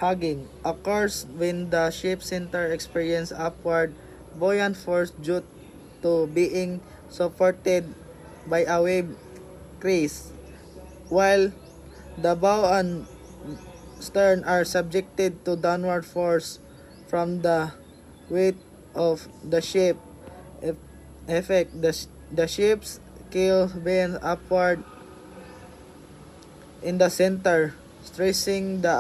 Hugging occurs when the ship center experiences upward buoyant force due to being supported by a wave crease, while the bow and stern are subjected to downward force from the weight of the ship. Effect the ship's keel bends upward in the center, stressing the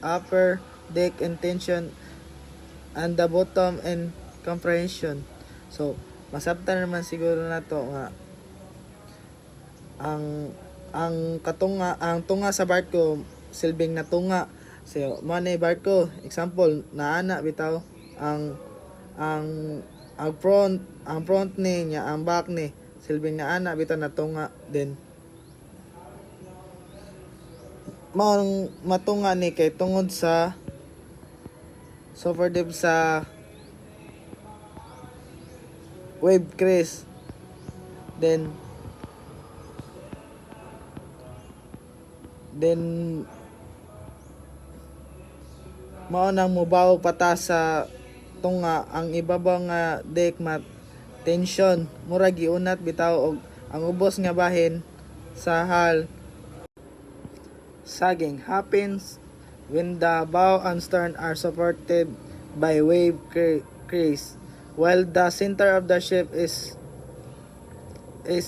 upper deck in tension and the bottom in compression. So, masabtan naman siguro na to nga ang tunga sa barko silbing na tunga. So, mo na barko, example, naana bitaw ang front ni nya ang back ni silbing naana bitaw na tunga, then matunga ni kay tungod sa supportive sa wave crease, then mao nang mubaw pata sa tunga ang ibabaw nga deck mat tension mura giunat bitaw og ang ubos nga bahin sa hull. Sagging happens when the bow and stern are supported by wave crease, while the center of the ship is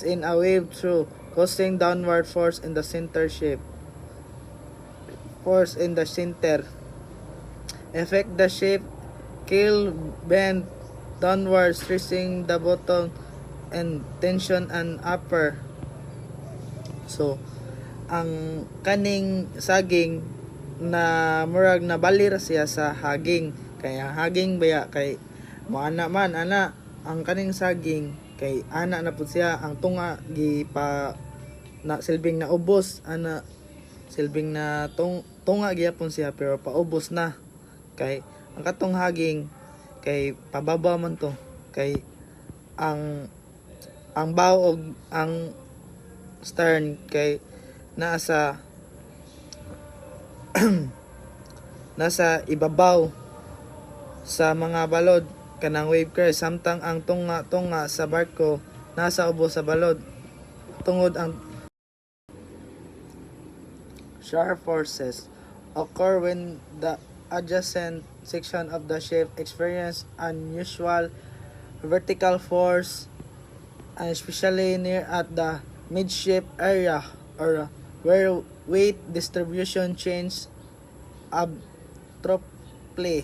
in a wave through, causing downward force in the center ship. Force in the center. Affect the ship keel bend downward, stressing the bottom and tension and upper. So, ang kaning saging na murag na balir siya sa haging, kaya haging baya kay mo ana man ana ang kaning saging kay ana na pud siya ang tunga gi pa na silbing na ubos ana silbing na tunga gyapon siya pero paubos na kay ang katong haging kay pababa man to kay ang bow og ang stern kay nasa nasa ibabaw sa mga balod kanang wave crease, samtang ang tunga sa barko nasa ubos sa balod tungod ang sharp forces occur when the adjacent section of the ship experience unusual vertical force, and especially near at the midship area or where weight distribution change abruptly.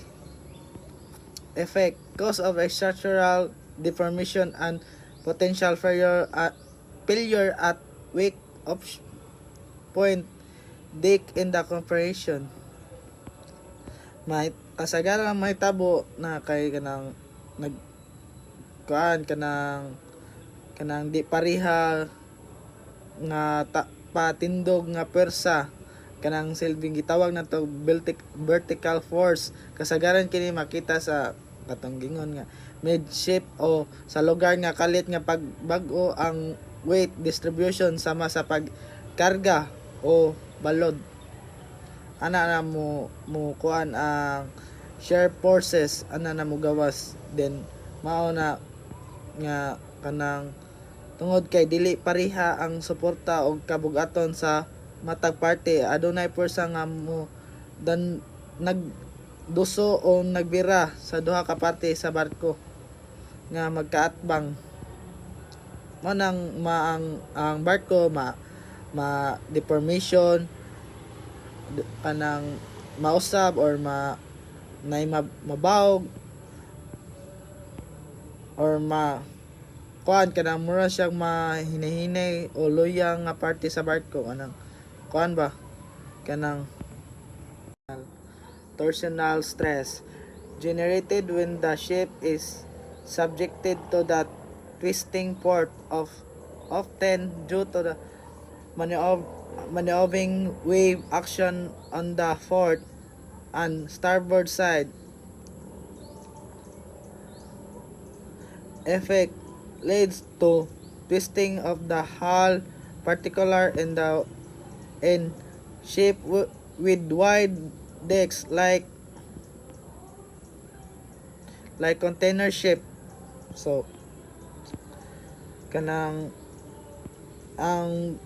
Effect cause of a structural deformation and potential failure at weak point deck in the compression. May kasagaran may tabo na kay kanang kanang di pariha nga patindog nga pwersa kanang silbing gitawag na to vertical force. Kasagaran kini makita sa katong gingon nga midship o sa lugar nga kalit nga pagbag-o ang weight distribution sama sa pagkarga o balod. Ana na mo kuan ang shear forces ana na mo gawas, then mao na nga kanang tungod kay dili pariha ang suporta og kabugaton sa matag parte, adunay pwersa nga mo nagduso o nagbira sa duha ka parte sa barko nga magkaatbang. Mo nang ang barko ma deformation kanang mausab or mabawog or kuan kanang mura siyang mahinahinay o luyang nga parte sa barko kanang kuan ba kanang torsional stress generated when the ship is subjected to the twisting port often due to the maneuvering wave action on the port and starboard side. Effect leads to twisting of the hull, particular in ship with wide decks like container ship. So kanang ang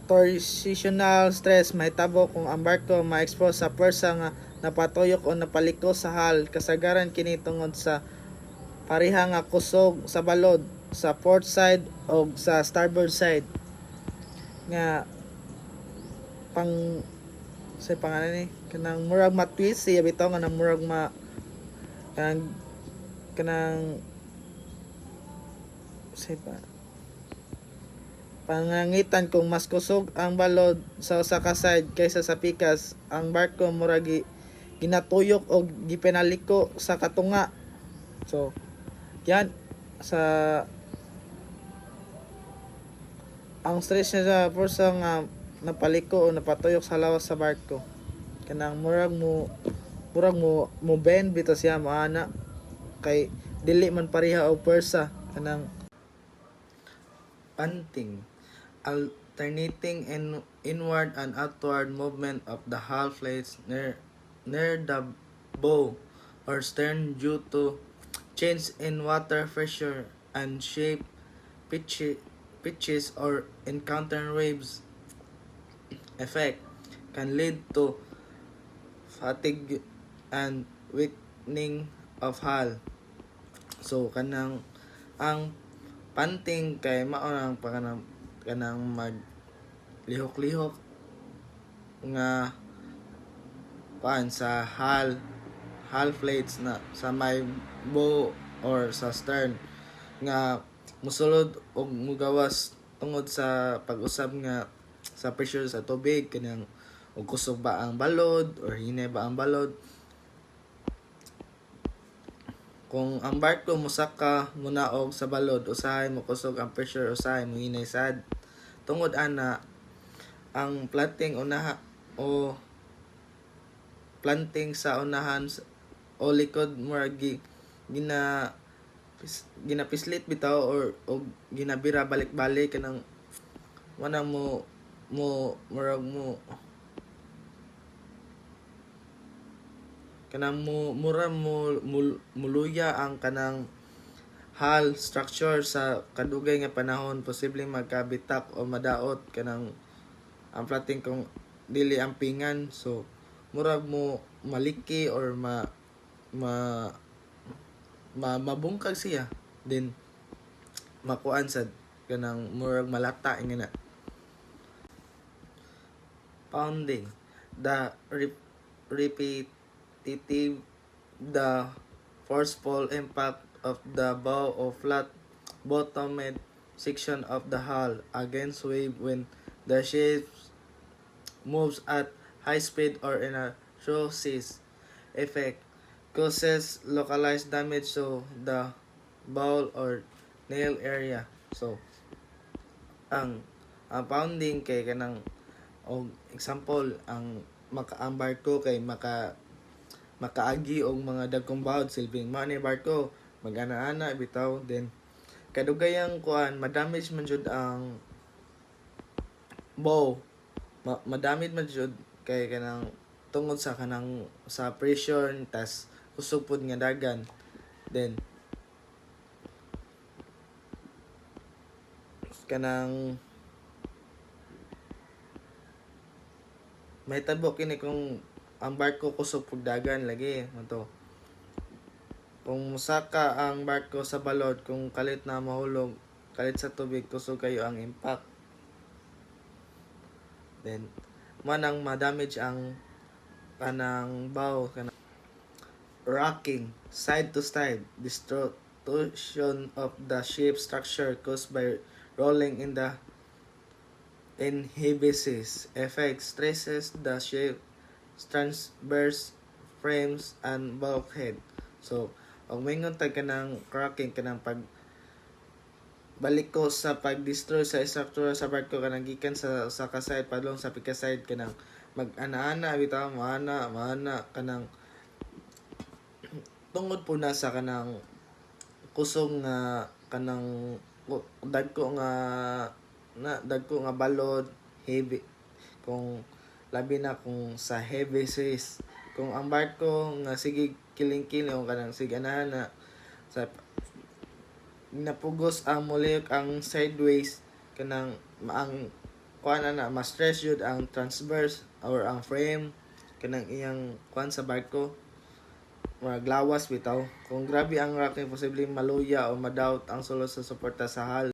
torsional stress mahitabo kung ang barko ma-expose sa pwersa nga napatuyok o napaliko sa hull. Kasagaran kini tungod sa pareha nga kusog sa balod sa port side o sa starboard side nga pang say pangalan ni kanang murag matwist siya bitaw nga murag kanang say pa pangangitan kung mas kusog ang balod sa usa ka side kaysa sa pikas, ang barko murag ginatuyok o gipinaliko sa katunga. So yan sa ang stress niya sa pwersa nga napaliko o napatuyok sa lawas sa barko kanang murag mo bend bitaw siya maana kay dili man pareha og pwersa kanang punting alternating inward and outward movement of the hull plates near the bow or stern due to change in water pressure and shape, pitches or encounter waves effect can lead to fatigue and weakening of hull. So kanang ang panting kay mao nang kanang mag lihok-lihok nga paan sa hull plates na sa may bow or sa stern nga musulod og mugawas tungod sa pag-usab nga sa pressure sa tubig kanang og kusog ba ang balod or hinay ba ang balod. Kung ang barko musaka munaog sa balod usahay mo kusog ang pressure usahay mo hinay sad. Tungod ana ang planting sa unahan o likod murag ginapislit bitaw or ginabira balik-balik kanang wala mo murag mo kanang muluya ang kanang hull structure sa kadugay nga panahon, posibleng magkabitak o madaot kanang ang plating kung dili ampingan. So murag mo maliki or mabungkag siya, then makuan sa kanang murag malata nga na. Pounding the repetitive the forceful impact of the bow or flat bottomed section of the hull against wave when the ship moves at high speed or in a slow seas effect causes localized damage to the bow or nail area. So ang pounding kay kanang og example ang barko kay makaagi og mga dagkong bawd silbing money barko magana-ana bitaw, then kadugayang kuan madamage man jud ang bow madamage man jud kay kanang tungod sa kanang sa pressure tas kusog pud nga dagan, then kanang may tabo kini kung ang barko kusog pud dagan lagi to. Kung musaka ang barko sa balod kung kalit na mahulog kalit sa tubig kusog kayo ang impact, then manang madamage ang kanang bow kanang rocking side to side distortion of the ship structure caused by rolling in heavy seas effect stresses the ship transverse frames and bulkhead. So og mingon tag kanang cracking kanang pag balik ko sa pag-destroy sa struktura sa barko kanang gikan sa kaside padlong sa pikaside kanang mag-ana-ana bitaw maana kanang tungod po na sa kanang kusog nga kanang dagko nga balod heavy kung labi na kung sa heavy seas kung ang barko nga sige kiling-kiling o kanang sige anahan na sa napugos ang moliyok ang sideways kanang ang kuan na ma-stress yun ang transverse or ang frame kanang iyang kuan sa barko maglawas bitaw kung grabe ang rock posibleng maluya o madoubt ang sulod sa suporta sa hull